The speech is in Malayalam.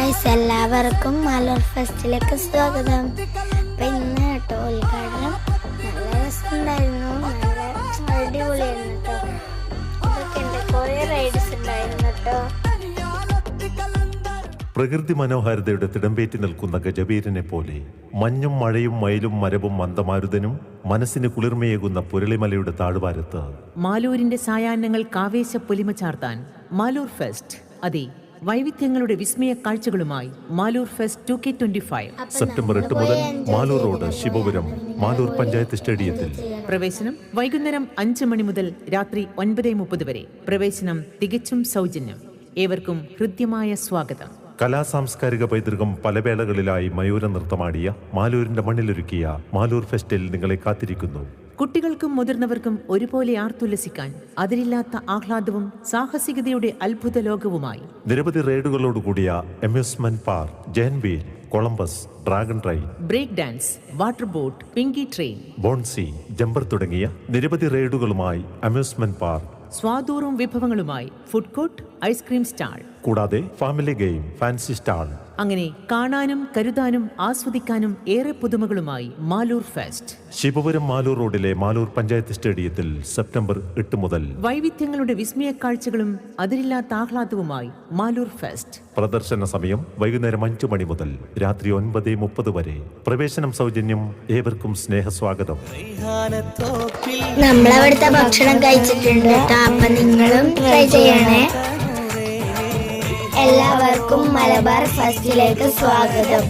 ഗൈസ്, എല്ലാവർക്കും മാലൂർ ഫെസ്റ്റിലേക്ക് സ്വാഗതം. അപ്പം ഇന്ന് കേട്ടോ ഉദ്ഘാടനം നല്ല രസമുണ്ടായിരുന്നു, നല്ല അടിപൊളിയായിരുന്നു കേട്ടോ. ഇതൊക്കെ ഉണ്ട്, കുറേ റൈഡ്സ് ഉണ്ടായിരുന്നു കേട്ടോ. പ്രകൃതി മനോഹാരിതയുടെ തിടമ്പേറ്റി നിൽക്കുന്ന ഗജവീരനെ പോലെ മഞ്ഞും മഴയും മയിലും മരവും മന്ദമാരുതനും മനസ്സിന് കുളിർമയേകുന്ന പുരളിമലയുടെ താഴ്വാരത്ത് മാലൂരിന്റെ സായാഹ്നങ്ങൾക്ക് ആവേശ പൊലിമ ചാർത്താൻ മാലൂർ ഫെസ്റ്റ്. അതെ, വൈവിധ്യങ്ങളുടെ വിസ്മയ കാഴ്ചകളുമായി മാലൂർ ഫെസ്റ്റ് 2K25 സെപ്റ്റംബർ 8 മുതൽ മാലൂർ റോഡ്, ശിവപുരം, മാലൂർ പഞ്ചായത്ത് സ്റ്റേഡിയത്തിൽ. പ്രവേശനം വൈകുന്നേരം 5 മണി മുതൽ രാത്രി 9:30 വരെ. പ്രവേശനം തികച്ചും സൗജന്യം. ഏവർക്കും ഹൃദ്യമായ സ്വാഗതം. കലാസാംസ്കാരിക പൈതൃകം പല വേളകളിലായി മയൂര നൃത്തമാടിയ മാലൂരിന്റെ മണ്ണിലൊരുക്കിയ മാലൂർ ഫെസ്റ്റിൽ നിങ്ങളെ കാത്തിരിക്കുന്നു. കുട്ടികൾക്കും മുതിർന്നവർക്കും ഒരുപോലെ ആർത്തുല്ലസിക്കാൻ അതിരില്ലാത്ത ആഹ്ലാദവും സാഹസികതയുടെ അത്ഭുത ലോകവുമായി നിരവധി റൈഡുകളോടുകൂടിയ amusement park, giant wheel, Columbus, dragon ride, break dance, water boat, pinky train, bouncy, jumper തുടങ്ങിയ നിരവധി റൈഡുകളുമായി അമ്യൂസ്മെന്റ് പാർക്ക്. സ്വാദൂറും വിഭവങ്ങളുമായി ഫുഡ് കോർട്ട്, ഐസ്ക്രീം സ്റ്റാൾ, കൂടാതെ ഫാമിലി ഗെയിം, ഫാൻസി സ്റ്റാൾ. അങ്ങനെ കാണാനും കരുതാനും ആസ്വദിക്കാനും ഏറെ പുതുമകളുമായി മാലൂർ ഫെസ്റ്റ്. ശിവപുരം മാലൂർ റോഡിലെ മാലൂർ പഞ്ചായത്ത് സ്റ്റേഡിയത്തിൽ സെപ്റ്റംബർ 8 മുതൽ. വൈവിധ്യങ്ങളുടെ വിസ്മയ കാഴ്ചകളും അതിരില്ലാത്ത ആഹ്ലാദവുമായി മാലൂർ ഫെസ്റ്റ്. പ്രദർശന സമയം വൈകുന്നേരം 5 മണി മുതൽ രാത്രി 9:30 വരെ. പ്രവേശനം സൗജന്യം. ഏവർക്കും സ്നേഹസ്വാഗതം. നമ്മളവിടുത്തെ ഭക്ഷണം കഴിച്ചിട്ടുണ്ട് കേട്ടോ. അപ്പം നിങ്ങളും ട്രൈ ചെയ്യണേ. എല്ലാവർക്കും മലബാർ ഫെസ്റ്റിലേക്ക് സ്വാഗതം.